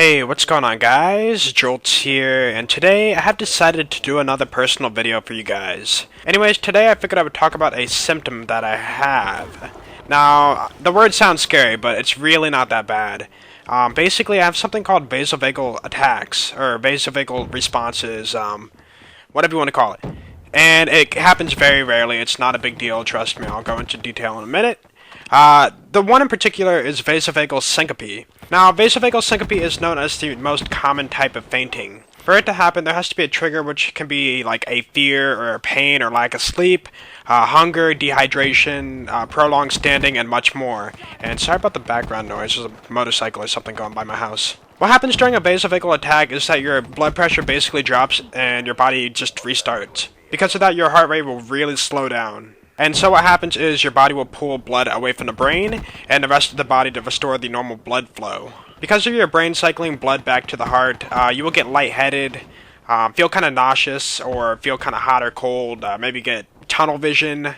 Hey, what's going on guys? Jolts here, and today I have decided to do another personal video for you guys. Anyways, today I figured I would talk about a symptom that I have. Now, the word sounds scary, but it's really not that bad. Basically, I have something called vasovagal attacks, or vasovagal responses, whatever you want to call it. And it happens very rarely, it's not a big deal, trust me, I'll go into detail in a minute. The one in particular is vasovagal syncope. Now, vasovagal syncope is known as the most common type of fainting. For it to happen, there has to be a trigger, which can be like a fear or a pain or lack of sleep, hunger, dehydration, prolonged standing, and much more. And sorry about the background noise, there's a motorcycle or something going by my house. What happens during a vasovagal attack is that your blood pressure basically drops and your body just restarts. Because of that, your heart rate will really slow down. And so what happens is your body will pull blood away from the brain and the rest of the body to restore the normal blood flow. Because of your brain cycling blood back to the heart, you will get lightheaded, feel kind of nauseous, or feel kind of hot or cold, maybe get tunnel vision.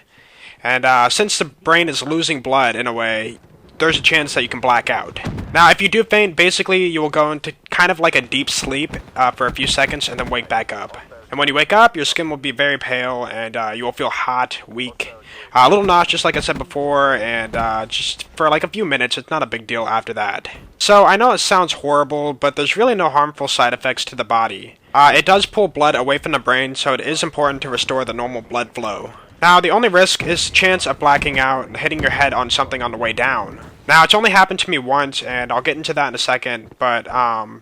And since the brain is losing blood in a way, there's a chance that you can black out. Now, if you do faint, basically you will go into kind of like a deep sleep for a few seconds and then wake back up. And when you wake up, your skin will be very pale, and you will feel hot, weak, a little nauseous like I said before, and just for like a few minutes, it's not a big deal after that. So I know it sounds horrible, but there's really no harmful side effects to the body. It does pull blood away from the brain, so it is important to restore the normal blood flow. Now, the only risk is the chance of blacking out and hitting your head on something on the way down. Now, it's only happened to me once, and I'll get into that in a second, but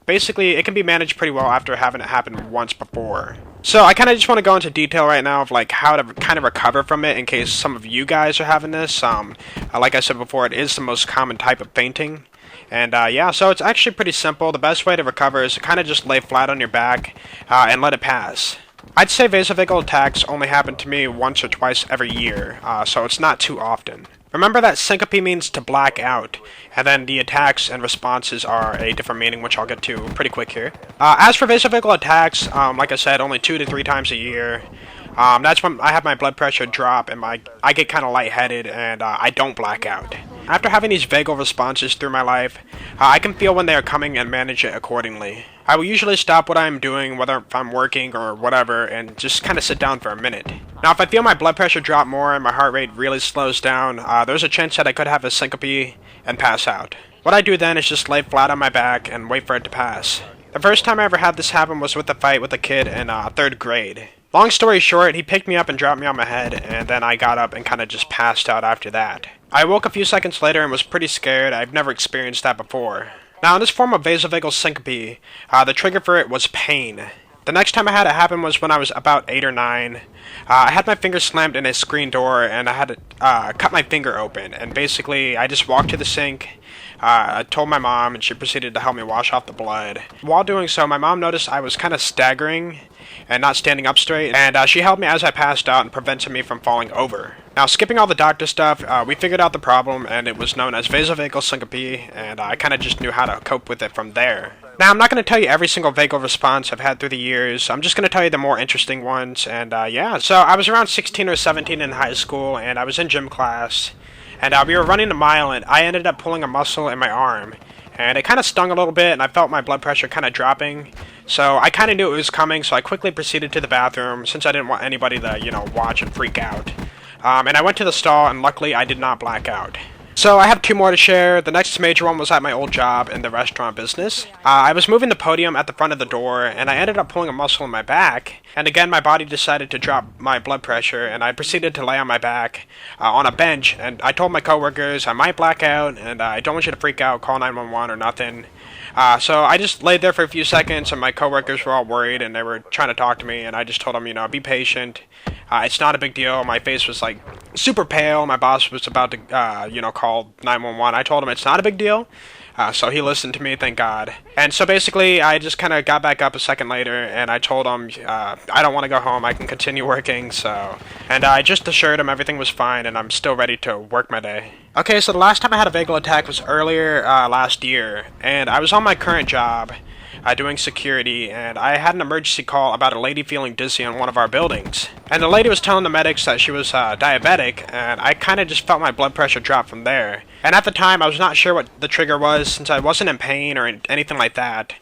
basically, it can be managed pretty well after having it happen once before. So, I kind of just want to go into detail right now of like how to kind of recover from it in case some of you guys are having this. Like I said before, it is the most common type of fainting. And yeah, so it's actually pretty simple. The best way to recover is to kind of just lay flat on your back and let it pass. I'd say vasovagal attacks only happen to me once or twice every year, so it's not too often. Remember that syncope means to black out, and then the attacks and responses are a different meaning, which I'll get to pretty quick here. As for vasovagal attacks, like I said, only 2 to 3 times a year. That's when I have my blood pressure drop and I get kind of lightheaded and I don't black out. After having these vagal responses through my life, I can feel when they are coming and manage it accordingly. I will usually stop what I'm doing, whether if I'm working or whatever, and just kind of sit down for a minute. Now, if I feel my blood pressure drop more and my heart rate really slows down, there's a chance that I could have a syncope and pass out. What I do then is just lay flat on my back and wait for it to pass. The first time I ever had this happen was with a fight with a kid in 3rd grade. Long story short, he picked me up and dropped me on my head, and then I got up and kind of just passed out after that. I woke a few seconds later and was pretty scared. I've never experienced that before. Now, in this form of vasovagal syncope, the trigger for it was pain. The next time I had it happen was when I was about 8 or 9. I had my finger slammed in a screen door, and I had to cut my finger open. And basically, I just walked to the sink. I told my mom, and she proceeded to help me wash off the blood. While doing so, my mom noticed I was kind of staggering and not standing up straight, and she held me as I passed out and prevented me from falling over. Now, skipping all the doctor stuff, we figured out the problem, and it was known as vasovagal syncope, and I kind of just knew how to cope with it from there. Now, I'm not going to tell you every single vagal response I've had through the years. I'm just going to tell you the more interesting ones, and yeah. So, I was around 16 or 17 in high school, and I was in gym class, and we were running a mile, and I ended up pulling a muscle in my arm. And it kind of stung a little bit, and I felt my blood pressure kind of dropping. So I kind of knew it was coming, so I quickly proceeded to the bathroom, since I didn't want anybody to, watch and freak out. And I went to the stall, and luckily I did not black out. So I have 2 more to share. The next major one was at my old job in the restaurant business. I was moving the podium at the front of the door, and I ended up pulling a muscle in my back. And again, my body decided to drop my blood pressure, and I proceeded to lay on my back on a bench. And I told my coworkers I might black out, and I don't want you to freak out, call 911 or nothing. So I just laid there for a few seconds, and my coworkers were all worried, and they were trying to talk to me, and I just told them, be patient. It's not a big deal. My face was like super pale. My boss was about to, call 911. I told him it's not a big deal. So he listened to me, thank God. And so basically, I just kind of got back up a second later, and I told him, I don't want to go home, I can continue working, so. And I just assured him everything was fine, and I'm still ready to work my day. Okay, so the last time I had a vagal attack was earlier last year, and I was on my current job. doing security, and I had an emergency call about a lady feeling dizzy in one of our buildings. And the lady was telling the medics that she was diabetic, and I kind of just felt my blood pressure drop from there. And at the time, I was not sure what the trigger was, since I wasn't in pain or anything like that.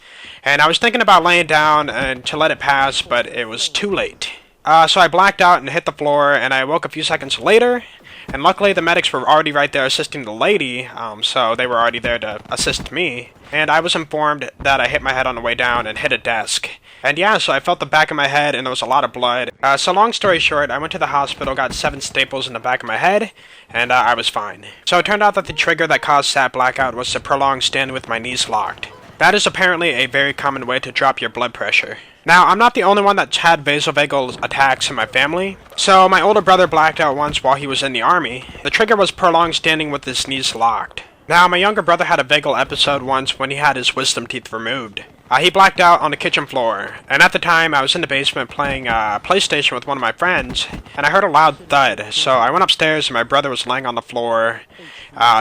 And I was thinking about laying down and to let it pass, but it was too late. So I blacked out and hit the floor, and I woke a few seconds later, and luckily the medics were already right there assisting the lady, so they were already there to assist me. And I was informed that I hit my head on the way down and hit a desk. And yeah, so I felt the back of my head and there was a lot of blood. So long story short, I went to the hospital, got 7 staples in the back of my head, and I was fine. So it turned out that the trigger that caused that blackout was to prolong standing with my knees locked. That is apparently a very common way to drop your blood pressure. Now, I'm not the only one that's had vasovagal attacks in my family. So my older brother blacked out once while he was in the army. The trigger was prolonged standing with his knees locked. Now, my younger brother had a vagal episode once when he had his wisdom teeth removed. He blacked out on the kitchen floor, and at the time I was in the basement playing PlayStation with one of my friends, and I heard a loud thud, so I went upstairs and my brother was laying on the floor,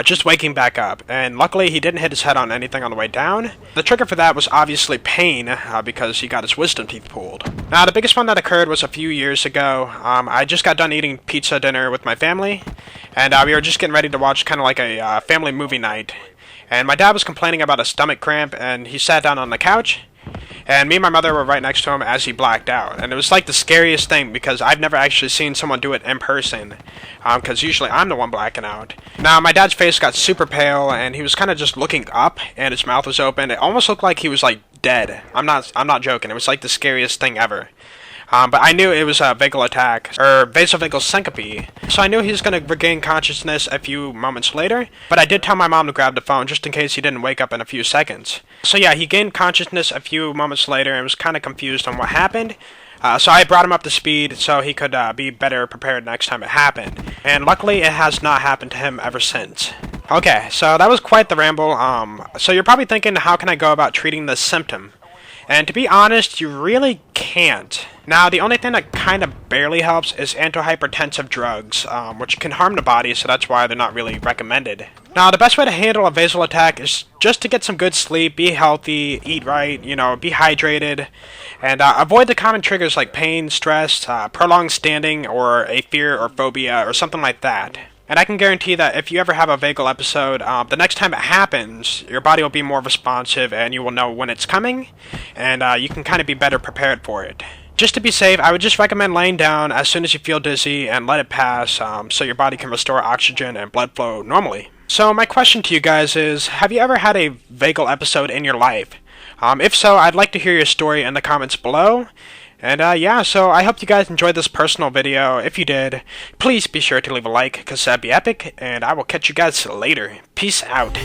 just waking back up, and luckily he didn't hit his head on anything on the way down. The trigger for that was obviously pain, because he got his wisdom teeth pulled. Now, the biggest one that occurred was a few years ago. I just got done eating pizza dinner with my family, and we were just getting ready to watch kind of like a family movie night. And my dad was complaining about a stomach cramp, and he sat down on the couch, and me and my mother were right next to him as he blacked out. And it was like the scariest thing, because I've never actually seen someone do it in person, because usually I'm the one blacking out. Now, my dad's face got super pale, and he was kind of just looking up, and his mouth was open. It almost looked like he was, like, dead. I'm not joking. It was like the scariest thing ever. But I knew it was a vagal attack, or vasovagal syncope, so I knew he was going to regain consciousness a few moments later, but I did tell my mom to grab the phone just in case he didn't wake up in a few seconds. So yeah, he gained consciousness a few moments later and was kind of confused on what happened, so I brought him up to speed so he could be better prepared next time it happened, and luckily it has not happened to him ever since. Okay, so that was quite the ramble. So you're probably thinking, how can I go about treating this symptom? And to be honest, you really can't. Now, the only thing that kind of barely helps is antihypertensive drugs, which can harm the body, so that's why they're not really recommended. Now, the best way to handle a vasal attack is just to get some good sleep, be healthy, eat right, be hydrated, and avoid the common triggers like pain, stress, prolonged standing, or a fear or phobia, or something like that. And I can guarantee that if you ever have a vagal episode, the next time it happens, your body will be more responsive and you will know when it's coming, and you can kind of be better prepared for it. Just to be safe, I would just recommend laying down as soon as you feel dizzy and let it pass, so your body can restore oxygen and blood flow normally. So my question to you guys is, have you ever had a vagal episode in your life? If so, I'd like to hear your story in the comments below. And yeah, so I hope you guys enjoyed this personal video. If you did, please be sure to leave a like, because that'd be epic, and I will catch you guys later. Peace out.